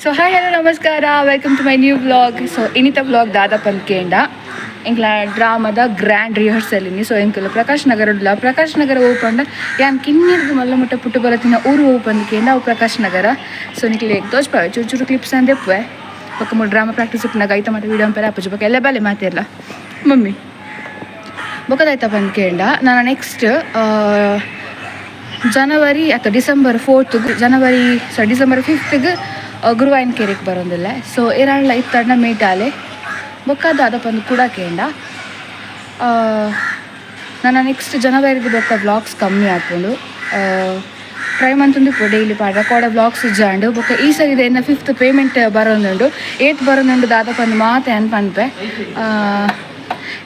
So hi hello ನಮಸ್ಕಾರ, welcome to my new vlog. So ಇನ್ನಿತ vlog ದಾದಾ ಪನ್ಕೇಂಡ ಎಂಕ್ಲ ಡ್ರಾಮಾದ ಗ್ರ್ಯಾಂಡ್ ರಿಹರ್ಸಲ್ ಇನ್ನಿ. ಸೊ ಎಂಕಲ್ ಪ್ರಕಾಶ್ ನಗರ ಓಪಂಡ ಯಾನ್ ಕಿನ್ನೀರ್ದು ಮಲ್ಲ ಮುಟ್ಟ ಪುಟ್ಟು ಬಲತಿನ ಊರು ಓಪಂದ್ಕೇಂಡ ಅವು ಪ್ರಕಾಶ್ ನಗರ. ಸೊ ನಿಕ್ಲೆ ತೋಚ್ಪಾವೆ ಚೂರು ಚೂರು ಕ್ಲಿಪ್ಸ್ ಅಂದೆಪ್ಪೆ ಬೊಕ್ಕ ಮೂರು ಡ್ರಾಮಾ ಪ್ರಾಕ್ಟೀಸ್ ಇಪ್ಪನಾಗ ಐತ ಮಟ್ಟ ವೀಡಿಯೋ ಅಂಪೆಲ್ಲ ಅಪ್ಪು ಬೊಕ್ಕ ಎಲ್ಲ ಬಲೆ ಮಾತಿರಲ್ಲ ಮಮ್ಮಿ ಬೊಕ್ಕದಾಯ್ತ ಪನ್ಕೇಂಡ ನಾನು ನೆಕ್ಸ್ಟ್ ಜನವರಿ ಅಥವಾ ಡಿಸೆಂಬರ್ 4th ಡಿಸೆಂಬರ್ 5th ಗುರುವಾಯನ್ಕೆರೆಗೆ ಬರೋದಿಲ್ಲ. ಸೊ ಏರಾಳ ಇತ್ತಣ್ಣ ಮೇಟಾಲೆ ಬೊಕ್ಕ ದಾದ ಪಂದು ಕೂಡ ಕೇಂಡ ನಾನು ನೆಕ್ಸ್ಟ್ ಜನವರಿಗೆ ಬೊಕ್ಕ ವ್ಲಾಗ್ಸ್ ಕಮ್ಮಿ ಹಾಕೊಂಡು ಟ್ರೈ ಮಂತಂದು ಡೈಲಿ ಪಾಡ ಕೋಡ ವ್ಲಾಗ್ಸ್ ಇಜ್ಜಾಂಡು ಬೊಕ್ಕ ಈ ಸರಿ ಇನ್ನು 5th ಪೇಮೆಂಟ್ ಬರೋದುಂಡು 8th ಬರೋದುಂಡು ದಾದ ಪಂದು ಮಾತೆ ಅನ್ಪನ್ಪೆ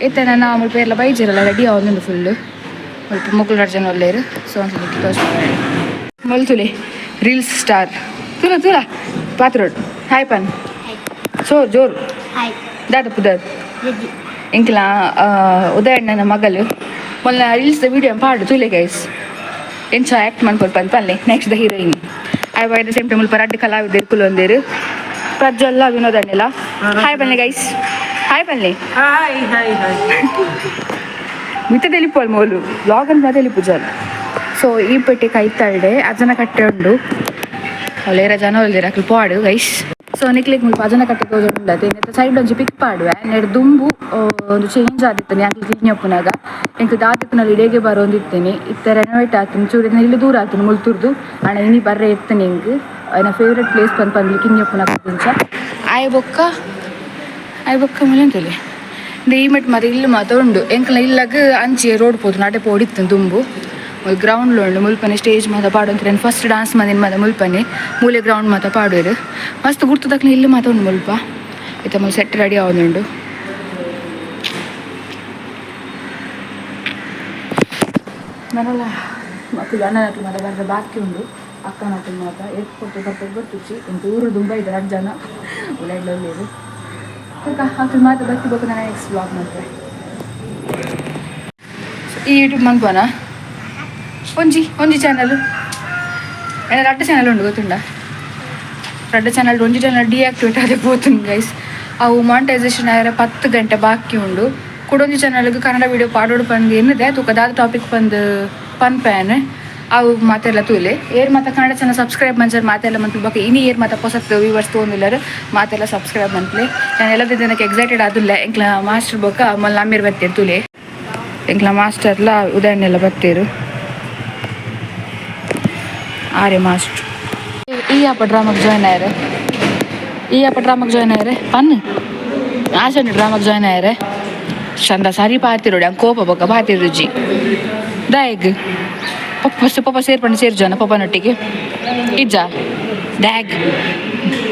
ಎತ್ತ ನನ್ನ ಮುಲ್ಪ ಎಲ್ಲ ಬೈಜಿರಲ್ಲ ರೆಡಿ ಆಗೋದುಂಡು ಫುಲ್ಲು ಮುಲ್ಪ ಮುಗ್ಳು ಜನ ಒಳ್ಳೆಯರು. ಸೊ ಒಂದು ತೋರಿಸ್ ಮೊಲ್ತುಲೆ ರೀಲ್ಸ್ ಸ್ಟಾರ್ ತುಲ ಪಾತ್ರೋಡ್ ಹಾಯ್ ಪನ್ ಸೊ ಜೋರು ದಾದ ಪುದರ್ ಇಂಕ್ಲ ಉದಯಣ್ಣನ ಮಗಳು ಮೊನ್ನೆ ರೀಲ್ಸ್ ವಿಡಿಯೋ ಪಾಡು ತುಲೆ ಗೈಸ್ ಎಂಚ ಆ್ಯಕ್ಟ್ ಮಾಡ್ಕೊಂಡು ಪನ್ಲೆ next the heroine I by the same time ಮುಲ್ಪ ರಡ್ಡು ಕಲಾವಿದರು ಕುಲೊಂದಿರು ಪ್ರಜ್ವಲ್ಲ ವಿನೋದಣ್ಣೆಲ್ಲ ಹಾಯ್ ಬನ್ನಿ ಗೈಸ್ ಹಾಯ್ ಬನ್ನಿ ಮಿತ ತೆಲಿಪೋಲ್ ಮೋಲು ಬ್ಲಾಗ್ ಅಂತ ತೆಲಿಪುಜಲ್. ಸೊ ಈ ಪೆಟ್ಟಿ ಕೈತಾಳ್ಡೆ ಅಜನ ಕಟ್ಟೆ ಉಂಡು ಒಳ್ಳೆಯ ಜನ ಒಳ್ಳೆಯ ಅಕ್ಲು ಪಾಡು ಗೈಸ್. ಸೊ ನಿಕ್ಲಿಗೆ ಮುಲ್ಪ ಅಜನ ಕಟ್ಟೆಗೆ ಹೋದ್ರೆ ಸೈಡ್ ಒಂಚು ಪಿಕ್ ಪಾಡುವೆ ನೆಡ್ ದುಂಬು ಒಂದು ಚೇಂಜ್ ಆದಿತ್ತೇನೆ ಯಾಕೆ ಕ್ಲೀನ್ಯಪ್ಪನಾಗ ಎಂಟು ದಾದಿತ್ತನಲ್ಲಿ ಇಡೇಗೆ ಬರೋಂದಿತ್ತೇನೆ ಇತ್ತ ರೆನೋವೇಟ್ ಆಗ್ತೀನಿ ಚೂರಿನ ಇಲ್ಲಿ ದೂರ ಆಗ್ತೀನಿ ಮುಳ್ತುರ್ದು ಅಣ್ಣ ಇನಿ ಬರ್ರೆ ಇರ್ತೇನೆ ಹಿಂಗೆ ನನ್ನ ಫೇವ್ರೆಟ್ ಪ್ಲೇಸ್ ಪನ್ಲಿ ಕಿನ್ಯಪ್ಪನಾಗ ಕಿಂಚ ಆಯ್ ಬೊಕ್ಕ ಮುಲೆಂತೇಳಿ ಈ ಮೆಟ್ ಮತ್ತೆ ಇಲ್ಲಿ ಮಾತ್ರ ಉಂಡು ಎಂಕಲ ಇಲ್ಲಾಗ ಅಂಚೆ ರೋಡ್ ಪೋದು ನಾಟೆ ಪೋಡಿತ್ತು ದುಂಬು ಗ್ರೌಂಡ್ಲು ಉಂಡು ಮುಲ್ಪನೆ ಸ್ಟೇಜ್ ಮಾತ ಪಾಡು ಫಸ್ಟ್ ಡಾನ್ಸ್ ಮಂದಿನ ಮಾತ ಮುಲ್ಪನೆ ಮೂಲೆ ಗ್ರೌಂಡ್ ಮಾತ ಪಾಡೋರು ಮಸ್ತ್ ಗುರ್ತದಕ್ನ ಇಲ್ಲಿ ಮಾತ ಉಂಡು ಮುಲ್ಪ ಇತ್ತ ಮುಲ್ ಸೆಟ್ ರೆಡಿ ಆಗೋದುಂಡು. ನನ್ನಲ್ಲ ಮಕ್ಕಳು ಅಣ್ಣ ನಕ್ಲು ಮಾತ ಬಂದರೆ ಬಾಕಿ ಉಂಡು ಅಕ್ಕ ನಕ್ಲು ಮಾತ ಏರ್ಪೋರ್ಟ್ ಗೊತ್ತುಚ್ಚಿ ಇಂತ ಊರು ತುಂಬ ಇದ್ದಾರೆ 8 ಜನ ಒಳ್ಳೆಯರು ಅಕ್ಳು ಮಾತ ಬತ್ತಿ ಬೇಕು ನಾನು ನೆಕ್ಸ್ಟ್ ಬ್ಲಾಗ್ ಮಾಡ್ತೆ. ಈ ಯೂಟ್ಯೂಬ್ ಮನ್ಪೋನ ಒಂಜಿ ಚಾನಲ್ ಏನ 2 ಚಾನಲ್ ಉಂಡು ಗೊತ್ತುಂಡ 2 ಚಾನಲ್ ಒಂಜಿ ಚಾನಲ್ ಡಿಆಕ್ಟಿವೇಟ್ ಆದ ಪೋತುಂಡು ಗೈಸ್ ಅವು ಮಾನಿಟೈಸೇಷನ್ ಆದ್ರೆ 10 ಗಂಟೆ ಬಾಕಿ ಉಂಡು ಕುಡೊಂಜಿ ಚಾನಲ್ಗೆ ಕನ್ನಡ ವೀಡಿಯೋ ಪಾಡೋಡು ಪಂದು ಏನಿದೆ ತೂಕದಾದ ಟಾಪಿಕ್ ಬಂದು ಪನ್ಪೇನೆ ಅವು ಮಾತೆಲ್ಲ ತೂಲೆ ಏರ್ ಮಾತ ಕನ್ನಡ ಚಾನಲ್ ಸಬ್ಸ್ಕ್ರೈಬ್ ಮಂಜರ್ ಮಾತೆಲ್ಲ ಮಂತ್ಲಿ ಬಾಕಿ ಇನಿ ಏರ್ ಮಾತ ಹೊಸ ವ್ಯೂವರ್ಸ್ ತೊಗೊಂದಿಲ್ಲರು ಮಾತೆಲ್ಲ ಸಬ್ಸ್ಕ್ರೈಬ್ ಮಂತ್ಲಿ ನಾನು ಎಲ್ಲದ ಜನಕ್ಕೆ ಎಕ್ಸೈಟೆಡ್ ಆದಿಲ್ಲ ಎಂಕ್ಲ ಮಾಸ್ಟರ್ ಬೋಕ ಮಲ್ಲ ಅಮ್ಮೀರ್ ಬತ್ತೀರು ತುಲೆ ಎಂಕ್ಲ ಮಾಸ್ಟರ್ಲ ಉದಯಣ್ಣೆಲ್ಲ ಬತ್ತೀರು ಆರೆ ಮಾಸ್ಟರ್ ಈ ಅಪ್ಪ ಡ್ರಾಮಾಗೆ ಜಾಯ್ನ್ ಆಯ್ರೆ ಪನ್ ಆಶಾನಿ ಡ್ರಾಮಾಗೆ ಜಾಯ್ನ್ ಆಯ್ರೆ ಚಂದ ಸಾರಿ ಪಾತಿರೋಡಿ ಹಂಗೆ ಕೋಪ ಬೊಕ್ಕ ಪಾತಿರು ರುಜಿ ದಾಯಗ್ ಪಪ್ಪ ಸೇರ್ಪಂಡು ಸೇರ್ಜನ ಪಪ್ಪನೊಟ್ಟಿಗೆ ಇಜ್ಜ ಡ್ಯಾಗ್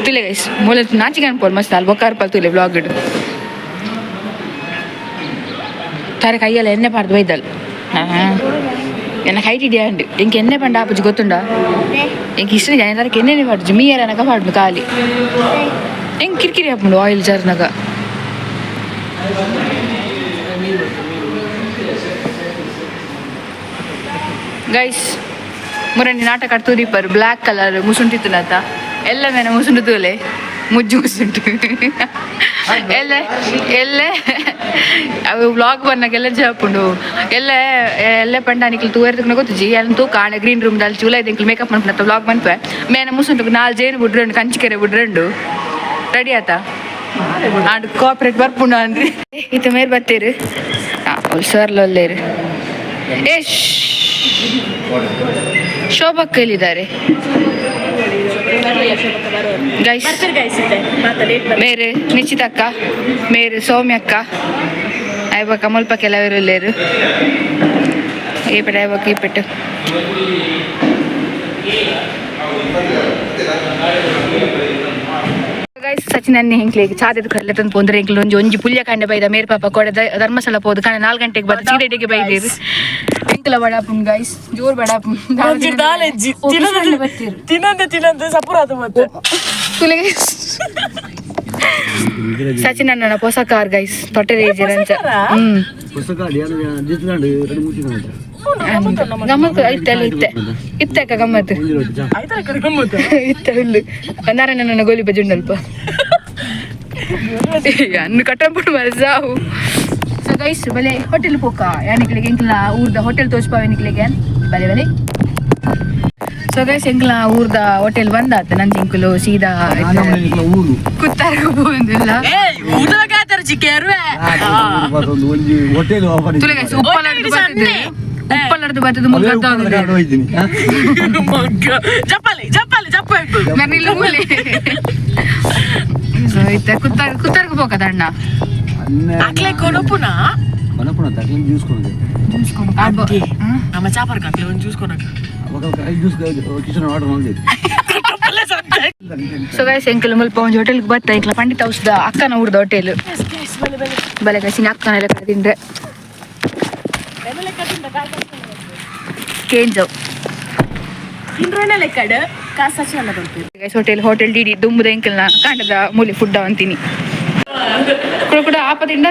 ತುಲೆ ಗೈಸ್ ಮೂಲೆ ನಾಚಿಗೆ ಅನ್ಪೋಲ್ ಮಸ್ತ್ ಅಲ್ಲಿ ಬೊಕ್ಕ ಅರ್ಪಲ್ ತುಲೆ ಬ್ಲಾಗ್ ಇಡು ತಾರೆ ಕೈಯೆಲ್ಲ ಎಣ್ಣೆ ಪಾಡ್ದು ಬೈದಲ್ ಎನ್ನ ಹೈಟ್ ಇದೆಯಾ ಉಂಡು ಎಂಗೆ ಎಣ್ಣೆ ಪಂಡ ಆಪುಜಿ ಗೊತ್ತುಂಡ ಎಂಗೆ ಇಷ್ಟ ಜನಕ್ಕೆ ಎಣ್ಣೆನೆ ಪಾಡ್ಜು ಮೀಯರ ನನಗೆ ಪಾಡ್ದು ಖಾಲಿ ಹೆಂಗೆ ಕಿರಿಕಿರಿ ಹಾಕೊಂಡು ಆಯಿಲ್ ಜರ್ನಾಗ ಗೈಸ್ ಮುರಣ್ಣಿ ನಾಟಕ ತೂದಿಪ್ಪರು ಬ್ಲ್ಯಾಕ್ ಕಲರ್ ಮುಸುಂಟಿತ್ತು ನಾತ ಎಲ್ಲ ಮೇನ ಮುಸುಂಡು ತೂಲೆ ಮುಜ್ಜು ಮುಸುಂಟು ಎಲ್ಲ ಅವು ವ್ಲಾಗ್ ಬಂದಾಗೆಲ್ಲ ಜಾಪುಂಡು ಎಲ್ಲ ಪಂಡಾನಿಕ್ಲು ತೂರ್ದಕ್ಕೆ ಗೊತ್ತುಜಿ ಎಲ್ಲ ತೂಕ ಆಣೆ ಗ್ರೀನ್ ರೂಮ್ ದಲ್ಲಿ ಚೂಲ ಇದೆಂಕ್ಲು ಮೇಕಪ್ ಮಾಡ್ಕೊಂಡ ವ್ಲಾಗ್ ಬಂದ್ಪೆ ಮೇನ ಮುಸುಂಟು 4 ಜೇನು ಬಿಡ್ರಂಡು ಕಂಚಿಕೆರೆ ಬಿಡ್ರಂಡು ರೆಡಿ ಆತ ಆಡು ಕೋಆಪ್ರೇಟ್ ಬರ್ಪುಂಡು ಅಂದ್ರಿ ಈತ ಮೇರ್ ಬತ್ತೀರು ಸರ್ಲೊಲ್ಲೇರು ಶೋಭಕ್ಕ ಎಲ್ಲಿದ್ದಾರೆ ಮೇರೆ ನಿಶ್ಚಿತಕ್ಕ ಮೇರೆ ಸೌಮ್ಯಕ್ಕ ಐಬಕ್ಕ ಮುಲ್ಪ ಕೆಲವರೆಲ್ಲೇರು ಈ ಪೆಟ್ಟು ಐಬಕ್ಕ ಈ ಪೆಟ್ಟು ಗೈಸ್ ಸಚಿನ್ ಅನ್ನೆ ಹೆಂಕ್ಲೆ ಚಾದದ ಕಡಲೆ ತಂದು ಪೋಂದ್ರೆ ಹೆಂಕ್ಲು ಒಂಜಿ ಪುಲ್ಯ ಕಂಡೆ ಬೈದ ಮೇರ್ ಪಾಪ ಕೊಡೆ ಧರ್ಮಸ್ಥಳ ಪೋದು ಕಣೆ 4 ಗಂಟೆಗೆ ಬರ್ತ ಚೀರೆಟಿಗೆ ಬೈದೇರು ಹೆಂಕ್ಲ ಬಡಾಪುನ್ ಗೈಸ್ ಜೋರ್ ಬಡಾಪುನ್ ತಿನ್ನಂದೆ ಸಪುರಾದ ಮತ್ತೆ ಸಚಿನ್ ಅಣ್ಣನ ಹೊಸ ಕಾರ್ ಗೈಸ್ ತೊಟ್ಟೆ ರೇಜರ್ ಅಂತ ಗಮ್ಮತ್ತು ಇತ್ತಲ್ಲಿ ಇತ್ತೆ ಗಮ್ಮತ್ತು ಇತ್ತ ಹುಲ್ಲು ನಾರಾಯಣನ ಗೋಲಿ ಬಜ್ಜಿ ಉಂಡಲ್ಪ ಅನ್ನು ಕಟ್ಟಬಿಟ್ಟು ಮರ ಸಾವು ಸೊ ಗೈಸ್ ಬಲೆ ಹೋಟೆಲ್ ಪೋಕ ಯಾನಿಕ್ಲಿಗೆ ಎಂಕ್ಲ ಊರ್ದ ಹೋಟೆಲ್ ತೋಚ್ಪಾವ ನಿಕ್ಲಿಗೆ ಬಲೆ ಬಲೆ ಸೊ ಗೈಸ್ ಎಂಕ್ಲ ಊರ್ದ ಹೋಟೆಲ್ ಬಂದಾತ ನಂಜಿ ಇಂಕುಲು ಸೀದಾ ಕುತ್ತಾರ್ಗ ಹೋಗುದಿಲ್ಲ ಉಪ್ಪಲಡ್ದು ಬರ್ತದೆ ಕುತ್ತಾರ್ಗ ಹೋಗದ ಅಣ್ಣ ಸೊ ಗೈಸ್ ಎಂಕಲ್ ಮುಲ್ಪ ಒಂದು ಹೋಟೆಲ್ಗೆ ಬರ್ತಾ ಇಂಕ್ಲ ಪಂಡಿತ ಔಷಧ ಅಕ್ಕನ ಊರ್ದ ಹೋಟೆಲ್ ಬಲೆ ಗೈಸಿನ ಅಕ್ಕನ ಲೆಕ್ಕ ತಿಂದ್ರೆ ಕೇಂಜವ್ ಹೋಟೆಲ್ ಡಿ ದುಂಬುದ ಎಂಕಲ್ನ ಕಾಂಡದ ಮೂಲಿ ಫುಡ್ ಅಂತೀನಿ ಕೂಡ ಆಪದಿಂದ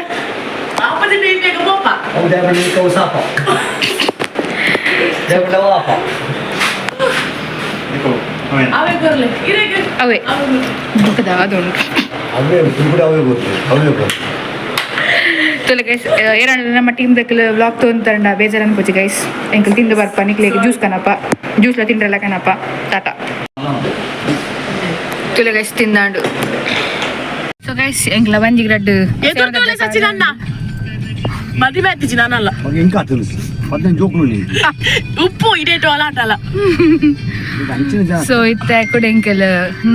ಅವೇ ದುಃಖದ ಅದೊಂದು ಗೈಸ್ ಏನಾದ್ರು ನಮ್ಮ ಟೀಮ್ ದಕ್ಕಲು ವ್ಲಾಗ್ ತೊಗೊಂತಾರಂಡ ಬೇಜಾರು ಅನ್ಕೋಚಿ ಗೈಸ್ ಎಂಕಲ್ ತಿಂದು ಬರ್ಪ ನಿಕ್ಲಿಗೆ ಜ್ಯೂಸ್ ಕನಪ್ಪ ಜ್ಯೂಸ್ಲ ತಿಂಡ್ರಲ್ಲ ಕನಪ್ಪ ಟಾಟಾ ತುಲೆ ಗೈಸ್ ತಿಂದಾಂಡು ಸೊ ಗೈಸ್ ಎಂಕ್ಲ ಬಂಜಿಗೆ ರಡ್ಡು ಮದುವೆ ಆಯ್ತಿಜಿ ನಾನಲ್ಲ ಉಪ್ಪು ಇಡೇಟು ಅಲಾಟಲ್ಲ ಸೊ ಇತ್ತ ಕೂಡ ಎಂಕಲ್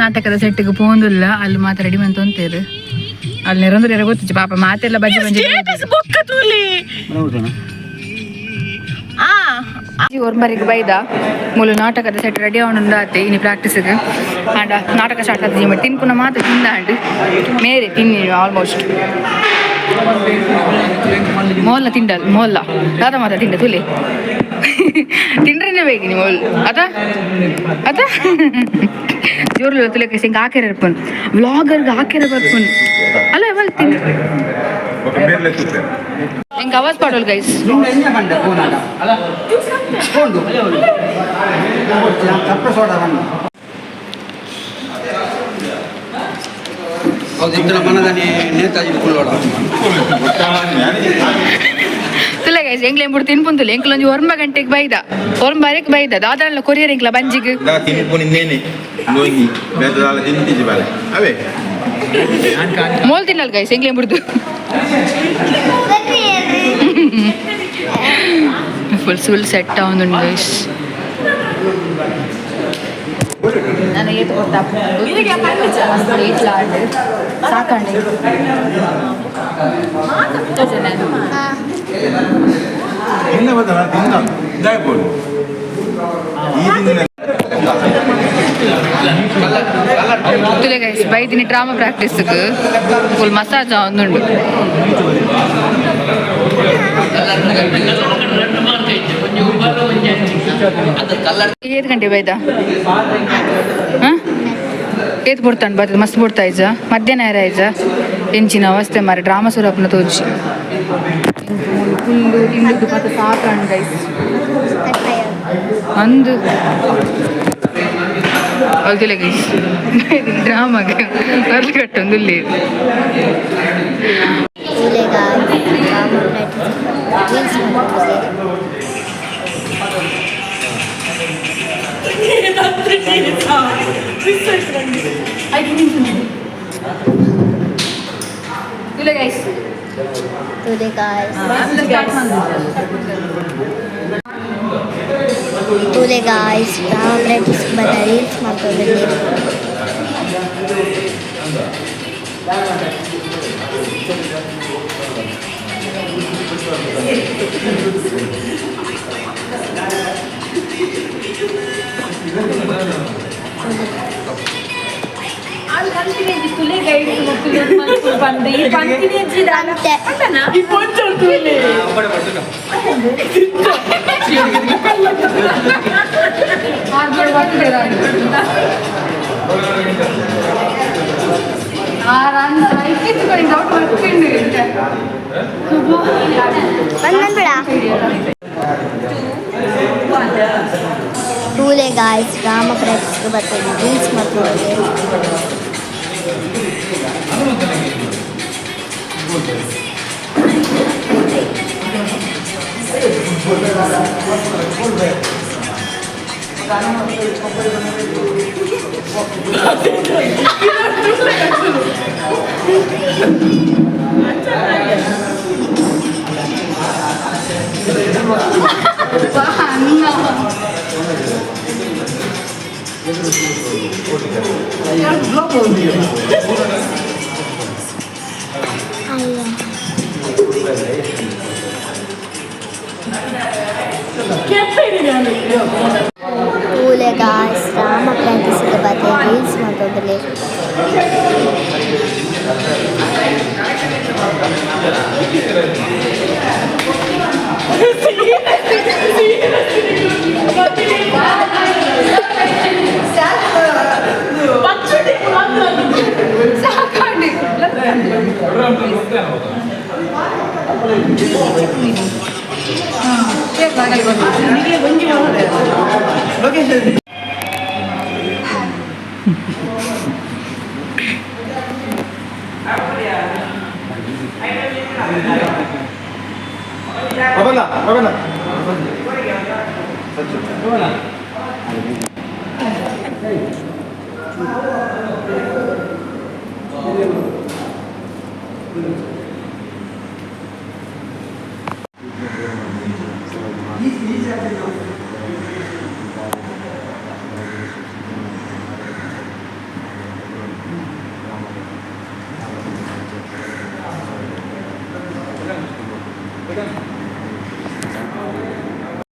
ನಾಟಕದ ಸೆಟ್ಟಿಗೆ ಪೋಂದಿಲ್ಲ ಅಲ್ಲಿ ಮಾತ್ರ ರೆಡಿ ಮಂತ್ ಅಂತೀರು ಅಲ್ಲಿ ನೆರಂದ್ರೆ ಗೊತ್ತಿತ್ತು ಪಾಪ ಮಾತೆಲ್ಲ ಬಜ್ಜಿ ಬಂಜಿ ಒರ್ಮರಿಗೆ ಬೈದ ಮೂಲ ನಾಟಕದ ಸೆಟ್ ರೆಡಿ ಆವಣುಂದಾತೆ ಇನ್ನು ಪ್ರಾಕ್ಟೀಸ್ಗೆ ಆಂಡ ನಾಟಕ ಸ್ಟಾರ್ಟ್ ಆದ ಜಿಮ್ಮ ತಿನ್ಪುನ ಮಾತು ತಿಂದಾಂಡು ಮೇರೆ ತಿನ್ನಿ ಆಲ್ಮೋಸ್ಟ್ ಮೋಲ್ಲ ತಿಂಡಲ್ ಮೋಲ್ಲ ದಾದ ಮಾತ ತಿಂಡ ತುಲಿ ತಿಂಡ್ರೇನೆ ಬೇಕಿನಿ ಮೋಲ್ ಅದ ಅದ ಜೋರ್ಲು ತುಲಕ್ಕೆ ಹಿಂಗೆ ಹಾಕ್ಯಾರ ಇರ್ಪನ್ ವ್ಲಾಗರ್ಗೆ ಹಾಕ್ಯಾರ ಬರ್ಪನ್ ಅಲ್ಲ ಯಾವಾಗ ತಿಂಡಿ ಹಿಂಗೆ ಆವಾಜ್ ಪಾಡೋಲ್ ಗೈಸ್ ತುಲೆ ಗೈಸ್ ಎಂಗ್ಲ ಎಂಬುಡು ತಿನ್ಪುಂತುಲೆ ಎಂಕ್ಲೊಂಜಿ 9 ಗಂಟೆಗೆ ಬೈದ 9 ಬೈದ ದಾದಾಳ ಕೊರಿಯರ್ ಎಂಕ್ಲ ಬಂಜಿಗೆ ಮೋಲ್ ತಿನ್ನಲ್ ಗೈಸ್ ಎಂಗ್ಲ ಎಂಬುಡ್ದು ಫುಲ್ ಸೆಟ್ ಆವೊಂದುಂಡು ಗೈಸ್ ನಾನು ಏತು ಕೊಟ್ಟಾಪು ಸಾಕಂಡೆ ತುಲೆ ಗೈಸ್ ಬೈದಿನಿ ಡ್ರಾಮಾ ಪ್ರಾಕ್ಟೀಸ್ಗೆ ಫುಲ್ ಮಸಾಜ್ ಆವೊಂದುಂಡು ಏತ್ ಗಂಟೆ ಬೈದ ಹಾಂ ಏತ್ ಬಿಡ್ತಾನೆ ಬರ್ತದೆ ಮಸ್ತ್ ಬಿಡ್ತಾ ಇಜ್ಜ ಮಧ್ಯಾಹ್ನ ಯಾರ ಇಜ್ಜ ಎಂಚಿನ ಅವಸ್ಥೆ ಮಾರಿ ಡ್ರಾಮಾ ಸುರಪ್ಪನ ತೋಜಿ ಫುಲ್ಲು ತಿಂದಿದ್ದು ಮತ್ತೆ ಸಾಕಂಡು ಗೈಸ್ ಅಂದು ಅಲ್ದಿಲ್ಲ ಗೈಸ್ ಡ್ರಾಮಾಗೆ ಬರ್ಲಿ ಕಟ್ಟೊಂದು ಇಲ್ಲಿ Today guys, now practice bata reels ಮಾಡ್ತಿದ್ದೀನಿ. ಅಲ್ಲಿ ಕಂಟಿನ್ಯೂ ತುಲೆ ಗೈಡ್ ಮತ್ತು ಬಂದು ಈ ಕಂಟಿನ್ಯೂ ಜಿದಾಂತೆ ಅಣ್ಣನ ಈ ಪೊಂಚು ತುಲೆ ಆರ್ಗಡ್ ಬಂದಿರ ಆರಾನ್ ಐಕಿತ್ತು ಕಡೆ ಡೌಟ್ ಮಾಡ್ಕೊಂಡು ಬಂದ್ಬಿಡ ಟೂಲೆ ಗಾಯ್ಸ್ ಡ್ರಾಮ ಪ್ರಾಕ್ಟೀಸ್ಗೆ ಬರ್ತೇನೆ ರೀಲ್ಸ್ ಮಾಡ್ತಿದ್ದೇವೆ. ಟೂಲೆ ಗಾಯ್ಸ್ ಡ್ರಾಮ ಪ್ರಾಕ್ಟೀಸ್ಗೆ ಬರ್ತೇನೆ ರೀಲ್ಸ್ ಮಾಡ್ತಿದ್ದೇವೆ.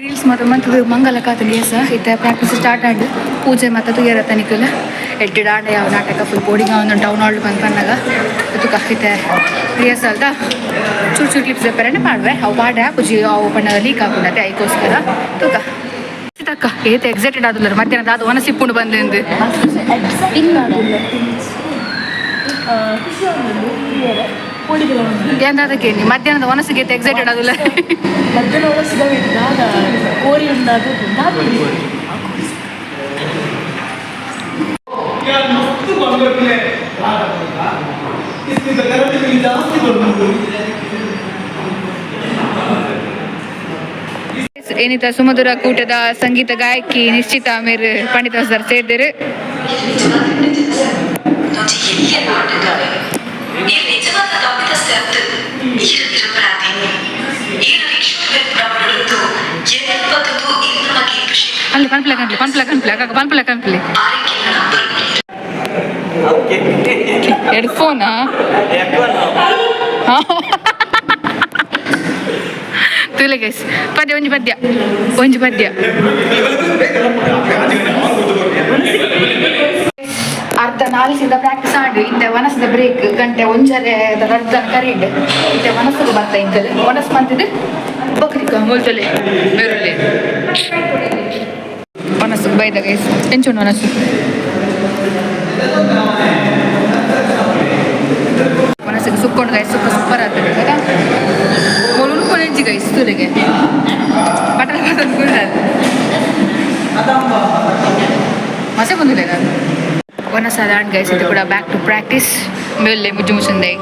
ರೀಲ್ಸ್ ಮತ್ತು ಮಂಗಲ ಕಾತಲಿ ಸಹ ಇತ್ತ ಪ್ರಾಕ್ಟೀಸ್ ಸ್ಟಾರ್ಟ್ ಆಗಿ ಪೂಜೆ ಮತ್ತು ತುಯ್ಯರ ತನಿಖಲ ಎಡ್ಡು ಆಡ ಯಾವ ನಾಟಕ ಫುಲ್ ಬೋಡಿಂಗ್ ಒಂದು ಟೌನ್ ಹಾಲ್ ಬಂದು ಬಂದಾಗ ತುಕ ಇತ್ತೆ ರಿಹರ್ಸಲ್ದ ಚೂರು ಚೂರು ಕ್ಲಿಪ್ಸ್ ಪೆರನೆ ಪಾಡ್ವೆ ಅವು ಪಾಡ್ರೆ ಪೂಜೆ ಅವು ಪಣ್ಣ ಲೀಕ್ ಹಾಕೊಂಡತ್ತೆ ಅದಕ್ಕೋಸ್ಕರ ತುಕ ತಕ್ಕ ಏತ ಎಕ್ಸೈಟೆಡ್ ಆದಲ್ಲರು ಮಧ್ಯಾಹ್ನದ ಅದು ಒನಸಿ ಇಪ್ಪುಂಡು ಬಂದೆಂದು ಏನದಕ್ಕೆ ನೀ ಮಧ್ಯಾಹ್ನದ ಒನಸಿಗೆ ಎಕ್ಸೈಟೆಡ್ ಆದಲ್ಲ ಏನಿತ ಸುಮಧುರ ಕೂಟದ ಸಂಗೀತ ಗಾಯಕಿ ನಿಶ್ಚಿತ ಆಮೇಲೆ ಪಂಡಿತ ಸರ್ ಸೇರಿದರು. ಅಲ್ಲಿ ಪನ್ಪ್ಲೆ ಹೆಡ್ಫೋನಾ ತುಲೆ ಗೈಸ್ ಪದ್ಯ ಒಂಜಿ ಪದ್ಯ ಅರ್ಧ ನಾಲ್ಕಿಂದ ಪ್ರಾಕ್ಟೀಸ್ ಆಡಿ ಇಂತೆ ವನಸ್ದ ಬ್ರೇಕ್ ಗಂಟೆ ಒಂಜರೆ ಅರ್ಧ ಕರೀಡ್ ಇಂತೆ ವನಸ್ಸು ಬರ್ತಾ ಇಂತದೆ ವನಸ್ ಬಂತಿದ್ದು ಬಕ್ರಿಕ ಮೊಲ್ತಲೆ ಬೆರುಳ್ಳಿ ವನಸ್ಸು ಬೈದ ಗೈಸ್ ಎಂಚುಂಡು ವನಸ್ಸು ವನಸ್ಸಿಗೆ ಸುಕ್ಕೊಂಡು ಗೈಸ್ ಸೂಪರ್ ಆಗ್ತದೆ కదా ಮೊಲು ಕೊನೆಂಜಿ ಗೈಸ್ ತುಲೆಗೆ ಬಟಲ್ ಕೂಡ ಮಸೆ ಬಂದಿದೆ ನಾನು ವನಸ್ಸಾದ ಆಡ್ ಗೈಸ್ ಇದು ಕೂಡ ಬ್ಯಾಕ್ ಟು ಪ್ರಾಕ್ಟೀಸ್ ಮೇಲೆ ಮುಜ್ಜು ಮುಚ್ಚಂದೆ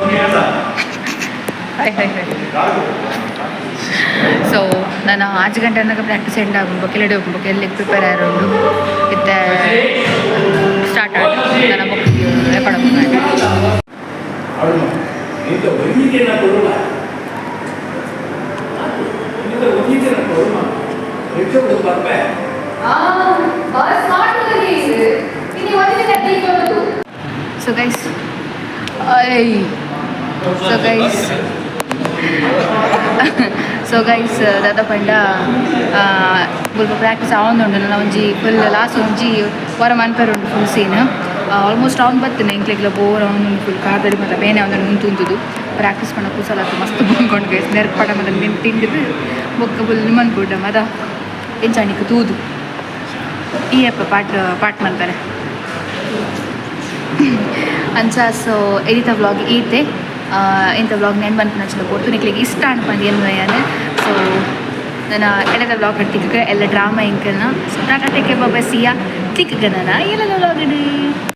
ಸೊ ನಾನು 5 ಗಂಟೆ ಅನ್ನೋಕೆ ಪ್ರಾಕ್ಟೀಸ್ ಎಂಡ್ ಆಗುಂಬ ಕೆಳಡೆ ಹೋಗ್ಬೇಕು ಎಲ್ಲಿಗೆ ಪ್ರಿಪೇರ್ ಆರೋದು ಇತ್ತೆ ಸ್ಟಾರ್ಟ್ ಆಗಿ ನನ್ನ ಮಕ್ಕಳಿಗೆ ರೆಕಾರ್ಡ್ So guys ದಾದ ಪಂಡ ಸ್ವಲ್ಪ ಪ್ರಾಕ್ಟೀಸ್ ಆವೊಂದುಂಡು ನನ್ನ ಒಂಜಿ ಫುಲ್ ಲಾಸ್ಟ್ ಒಂಜಿ ವಾರ ಮನ್ಪೇರು ಉಂಟು ಫುಲ್ ಸೀನ್ ಆಲ್ಮೋಸ್ಟ್ ಅವ್ನು ಬರ್ತೇನೆ ಇಂಕ್ಲೆಗ್ಲ ಬೋರ್ ಅವನು ಫುಲ್ ಕಾದಡಿ ಮತ್ತು ಬೇನೆ ಅವನು ಮುಂತುಂತುದು ಪ್ರಾಕ್ಟೀಸ್ ಪಂಡ ಕೂಸಲತ್ತು ಮಸ್ತ್ ಬಂದ್ಕೊಂಡು ಗೈಸ್ ನೆರ್ಪಡ ಮತ್ತು ನಿನ್ನ ತಿಂಡಿದ್ದು ಬೊಕ್ಕ ಫುಲ್ ನಿಮ್ಮನ್ನು ಕೂಡ ಮದ ಎಂಚಾಣಿக்கு ತೂದು ಈ ಅಪ್ಪ ಪಾಟ್ ಮಾಡ್ತಾರೆ ಅಂಚ ಸೊ ಎಡಿತ ವ್ಲಾಗ್ ಈತೆ ಇಂಥ ವ್ಲಾಗ್ ನೆನ್ ಬಂದು ನಚ್ಚಲು ಕೊಡ್ತು ನಿಕ್ಲಿಗೆ ಇಷ್ಟ ಅನ್ಪಂದು ಏನು ಸೊ ನನ್ನ ಎಳೆದ ಬ್ಲಾಗ್ ಟಿಕ್ಕ ಎಲ್ಲ ಡ್ರಾಮಾ ಇಂಕಲ್ನ ಸೊ ಟಾಟಾ ಟೇಕ್ ಬಾಬಾ ಸಿಯಾ ಟಿಕ್ಕ ನನ್ನ ಎಲ್ಲ ಬ್ಲಾಗ್